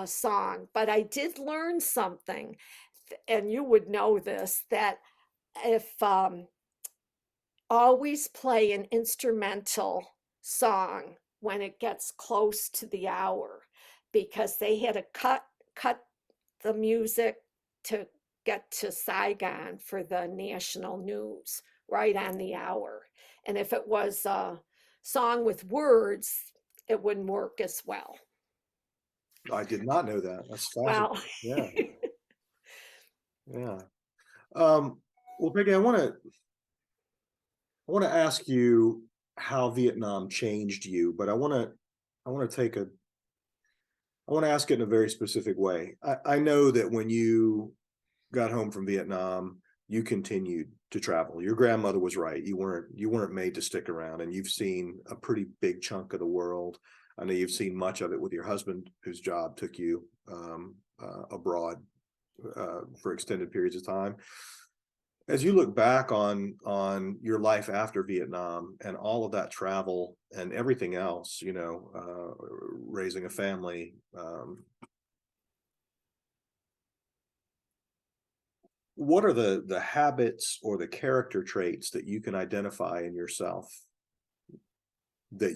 song. But I did learn something, and you would know this, that if always play an instrumental song when it gets close to the hour, because they had to cut the music to get to Saigon for the national news right on the hour. And if it was a song with words, it wouldn't work as well. I did not know that. That's fascinating. Well, Yeah, yeah. Um, well, Peggy, I want to ask you how Vietnam changed you, but I want to ask it in a very specific way. I know that when you got home from Vietnam, you continued to travel. Your grandmother was right. You weren't made to stick around, and you've seen a pretty big chunk of the world. I know you've seen much of it with your husband, whose job took you abroad for extended periods of time. As you look back on your life after Vietnam and all of that travel and everything else, raising a family, what are the habits or the character traits that you can identify in yourself that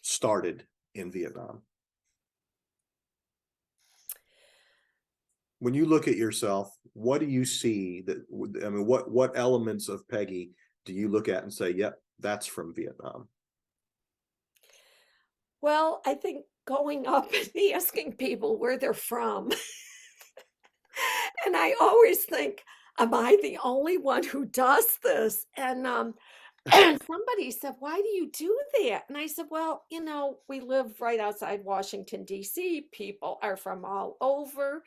started in Vietnam? When you look at yourself, what do you see that, I mean, what elements of Peggy do you look at and say, yep, that's from Vietnam? well, I think going up and asking people where they're from. And I always think, am I the only one who does this? And somebody said, why do you do that? And I said, well, we live right outside Washington, D.C. People are from all over.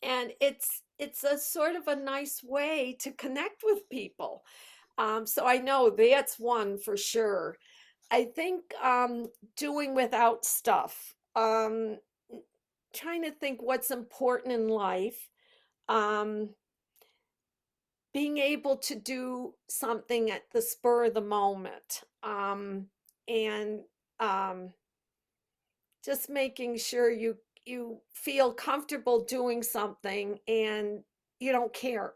And it's a sort of a nice way to connect with people. So I know that's one for sure. I think doing without stuff, trying to think what's important in life. Um, Being able to do something at the spur of the moment, and um, just making sure you feel comfortable doing something and you don't care.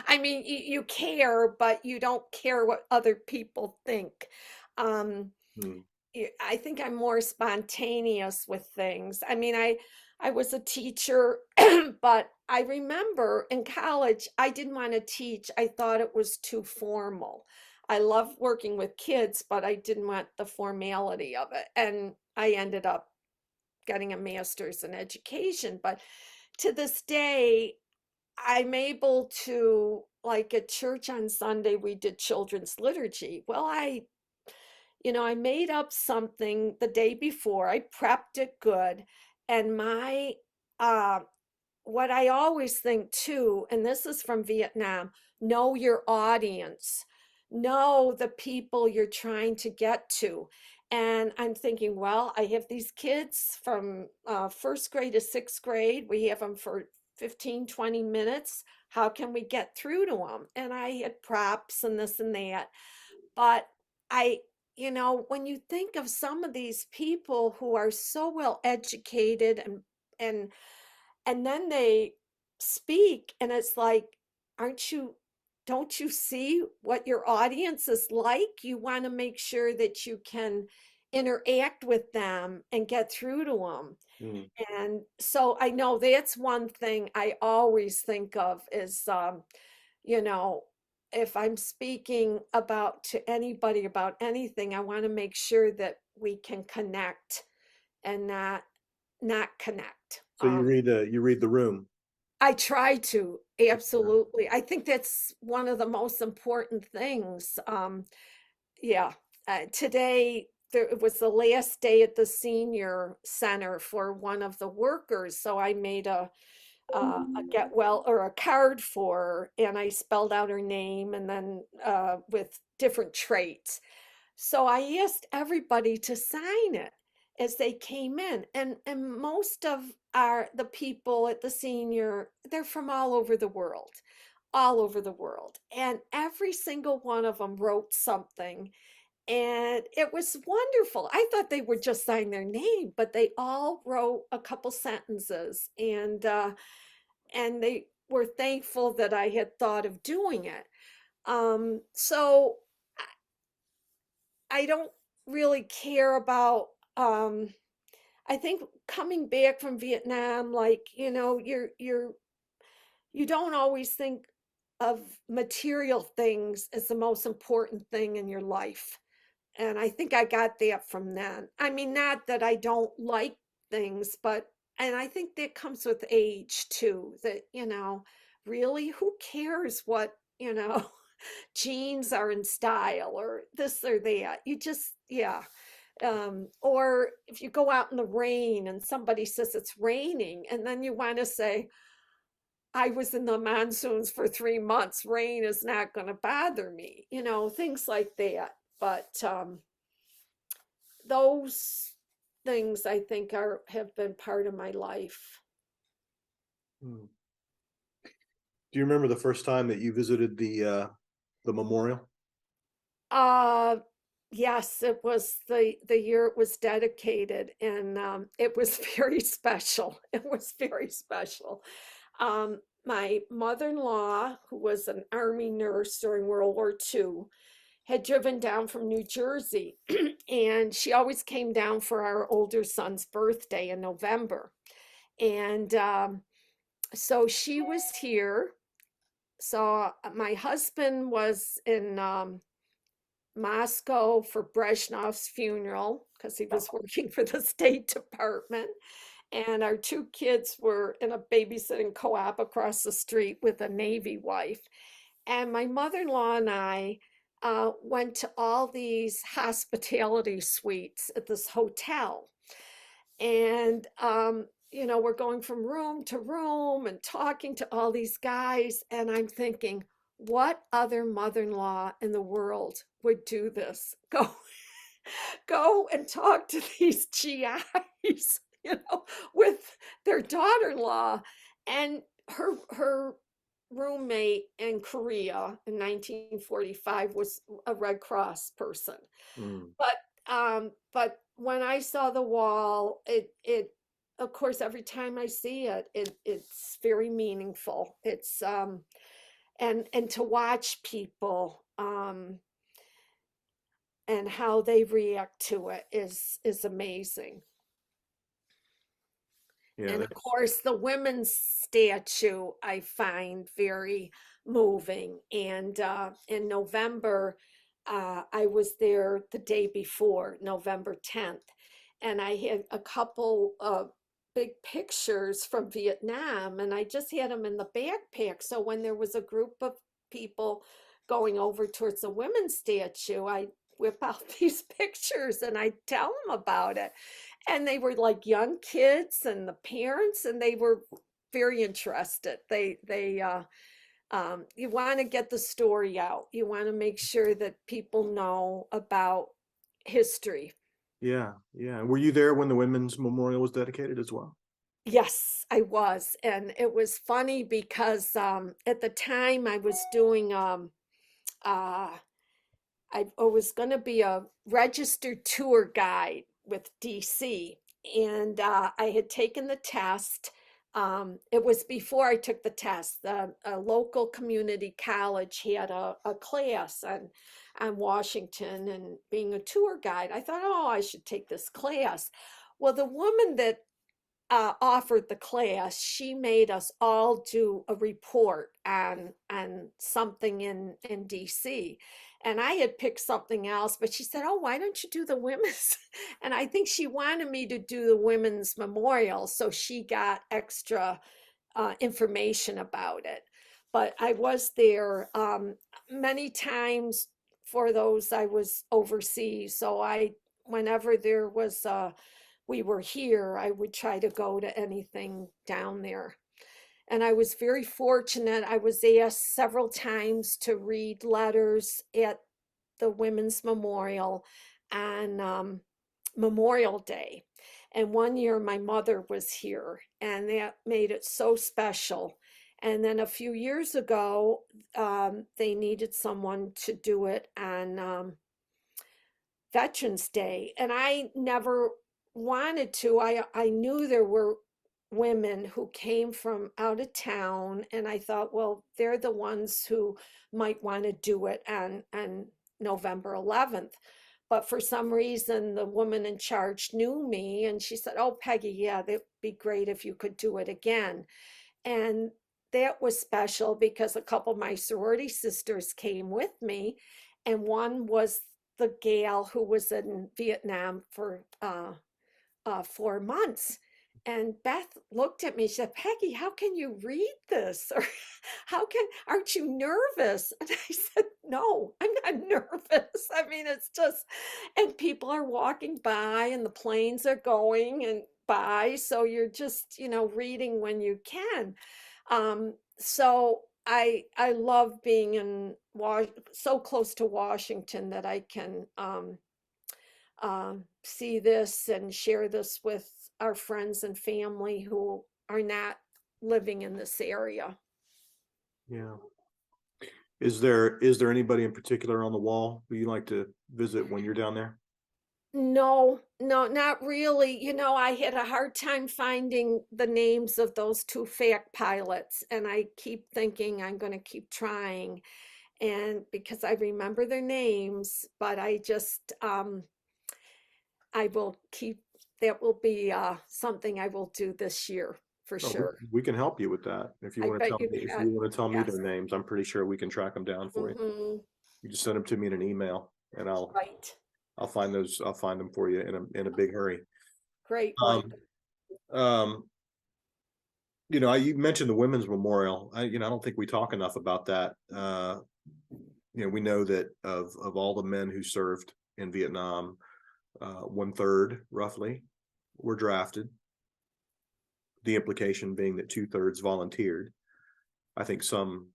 I mean, you care, but you don't care what other people think. um, Hmm. I think I'm more spontaneous with things. I mean, I was a teacher, but I remember in college I didn't want to teach. I thought it was too formal. I love working with kids, but I didn't want the formality of it. And I ended up getting a master's in education. But to this day, I'm able to, like at church on Sunday, we did children's liturgy. Well, I made up something the day before. I prepped it good. And uh, what I always think too, and this is from Vietnam, know your audience, know the people you're trying to get to. And I'm thinking, well, I have these kids from first grade to sixth grade. We have them for 15, 20 minutes. How can we get through to them? And I had props and this and that. But I, when you think of some of these people who are so well educated and then they speak and it's like, aren't you don't you see what your audience is like? You want to make sure that you can interact with them and get through to them. Mm. And so I know that's one thing I always think of is, you know, if I'm speaking about to anybody about anything, I want to make sure that we can connect and not connect. So you read the room. I try to, absolutely. I think that's one of the most important things. Yeah, today there it was the last day at the senior center for one of the workers, so I made a get well or a card for her, and I spelled out her name and then with different traits. So I asked everybody to sign it as they came in, and most of the people at the senior, they're from all over the world, and every single one of them wrote something, and it was wonderful. I thought they would just sign their name, but they all wrote a couple sentences, and they were thankful that I had thought of doing it. So I don't really care about, I think coming back from Vietnam, like, you don't always think of material things as the most important thing in your life. And I think I got that from then. I mean, not that I don't like things, but, and I think that comes with age too, that, really, who cares what, jeans are in style or this or that? You just, yeah. Or if you go out in the rain and somebody says it's raining, and then you want to say, I was in the monsoons for 3 months. Rain is not going to bother me, things like that. But those things I think have been part of my life. Mm. Do you remember the first time that you visited the memorial? Uh yes, it was the year it was dedicated, and it was very special. It was very special. My mother-in-law, who was an army nurse during World War II, had driven down from New Jersey, and she always came down for our older son's birthday in November. And so she was here. So my husband was in Moscow for Brezhnev's funeral because he was working for the State Department. And our two kids were in a babysitting co-op across the street with a Navy wife. And my mother-in-law and I went to all these hospitality suites at this hotel. And, we're going from room to room and talking to all these guys. And I'm thinking, what other mother-in-law in the world would do this? Go and talk to these GIs, with their daughter-in-law. And her roommate in Korea in 1945 was a Red Cross person. Mm. But when I saw the wall, it of course every time I see it's very meaningful. It's and to watch people and how they react to it is amazing. Yeah, And of that's course, the women's statue I find very moving. And in November, I was there the day before, November 10th, and I had a couple of big pictures from Vietnam, and I just had them in the backpack. So when there was a group of people going over towards the women's statue, I whip out these pictures and I tell them about it, and they were like young kids and the parents, and they were very interested. You want to get the story out. You want to make sure that people know about history. yeah, yeah. Were you there when the women's memorial was dedicated as well? Yes, I was. And it was funny because at the time I was doing uh I was going to be a registered tour guide with DC, and I had taken the test It was before I took the test. A local community college had a class on Washington and being a tour guide. I thought, oh, I should take this class. Well, the woman that offered the class, she made us all do a report on something in DC. And I had picked something else, but she said, "Oh, why don't you do the women's?" And I think she wanted me to do the women's memorial, so she got extra information about it. But I was there many times for those. I was overseas, so whenever there was we were here, I would try to go to anything down there. And I was very fortunate. I was asked several times to read letters at the Women's Memorial on Memorial Day. And one year my mother was here, and that made it so special. And then a few years ago, they needed someone to do it on Veterans Day, and I never wanted to. I knew there were women who came from out of town, and I thought, well, they're the ones who might want to do it on November 11th. But for some reason, the woman in charge knew me, and she said, "Oh, Peggy, yeah, that'd be great if you could do it again." And that was special because a couple of my sorority sisters came with me, and one was the gal who was in Vietnam for 4 months. And Beth looked at me, she said, "Peggy, how can you read this? Or aren't you nervous?" And I said, "No, I'm not nervous. I mean, it's just," and people are walking by and the planes are going and by. So you're just, reading when you can. So I love being so close to Washington that I can see this and share this with our friends and family who are not living in this area. Yeah. Is there anybody in particular on the wall who you like to visit when you're down there? No, no, not really. I had a hard time finding the names of those two fact pilots, and I keep thinking I'm going to keep trying, and because I remember their names, but I will keep, that will be something I will do this year for Oh, sure. we can help you with that. I bet you If can. you want to tell me Yes. their names, I'm pretty sure we can track them down for you. Hmm. You just send them to me in an email, and Right. I'll find them for you in a big hurry. Great, Mike. Um, um, you mentioned the Women's Memorial. I don't think we talk enough about that. We know that of all the men who served in Vietnam, 1/3 roughly were drafted. The implication being that 2/3 volunteered. I think some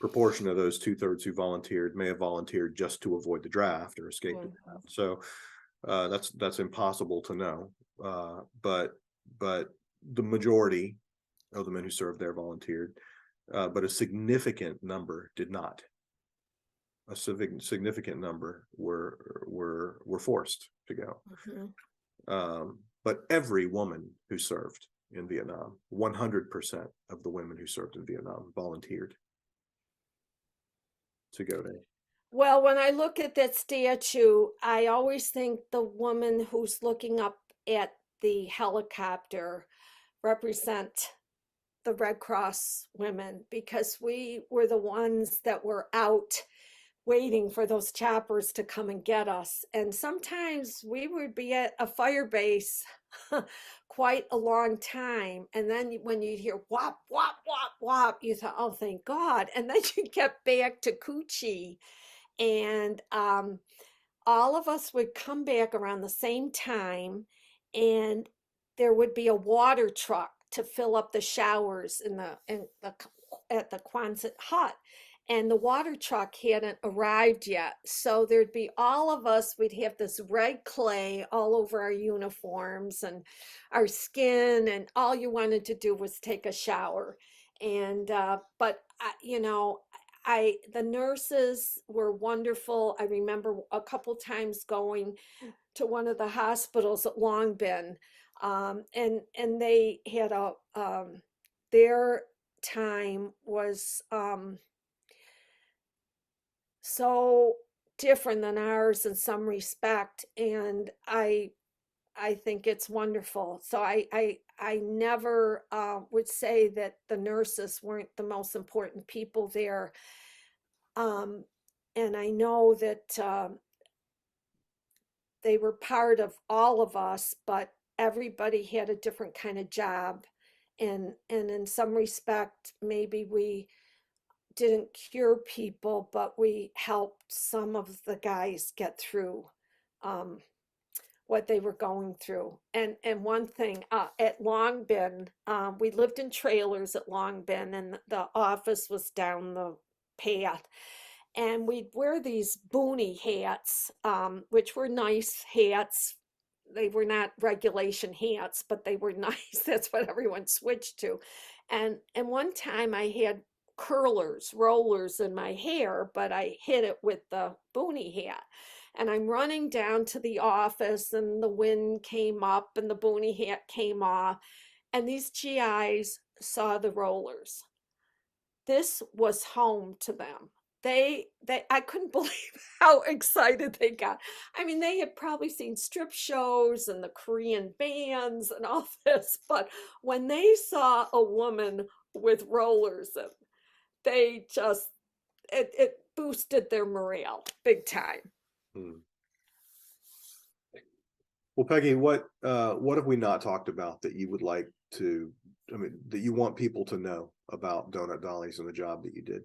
proportion of those 2/3 who volunteered may have volunteered just to avoid the draft or escape the draft. So that's impossible to know. But the majority of the men who served there volunteered, but a significant number did not. A significant number were forced to go. But every woman who served in Vietnam, 100% of the women who served in Vietnam volunteered to go there. Well, when I look at that statue, I always think the woman who's looking up at the helicopter represent the Red Cross women, because we were the ones that were out waiting for those choppers to come and get us. And sometimes we would be at a fire base quite a long time. And then when you'd hear whop, whop, whop, whop, you thought, "Oh, thank God." And then you get back to Coochie, and all of us would come back around the same time, and there would be a water truck to fill up the showers at the Quonset hut, and the water truck hadn't arrived yet. So there'd be all of us, we'd have this red clay all over our uniforms and our skin, and all you wanted to do was take a shower. And but the nurses were wonderful. I remember a couple times going to one of the hospitals at Long Bin. And they had their time was so different than ours in some respect, and I think it's wonderful. So I never would say that the nurses weren't the most important people there. Um, and I know that they were part of all of us, but everybody had a different kind of job. And in some respect, maybe we didn't cure people, but we helped some of the guys get through um, what they were going through. And one thing at Long Bin, we lived in trailers at Long Bin, and the office was down the path. And we'd wear these boonie hats, which were nice hats. They were not regulation hats, but they were nice. That's what everyone switched to. And one time I had curlers, rollers in my hair, but I hit it with the boonie hat. And I'm running down to the office, and the wind came up and the boonie hat came off. And these GIs saw the rollers. This was home to them. They I couldn't believe how excited they got. I mean, they had probably seen strip shows and the Korean bands and all this, but when they saw a woman with rollers, they just it boosted their morale big time. Hmm. Well, Peggy, what have we not talked about that you would like to, I mean, that you want people to know about Donut Dollies and the job that you did?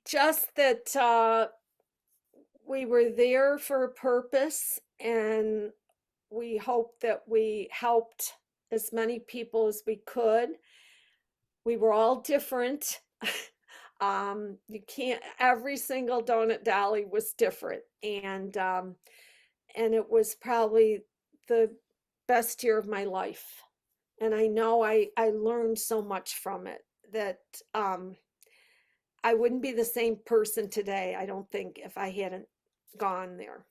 Just that we were there for a purpose, and we hope that we helped as many people as we could. We were all different. You can't, every single donut dolly was different. And it was probably the best year of my life. And I know I learned so much from it that I wouldn't be the same person today, I don't think, if I hadn't gone there.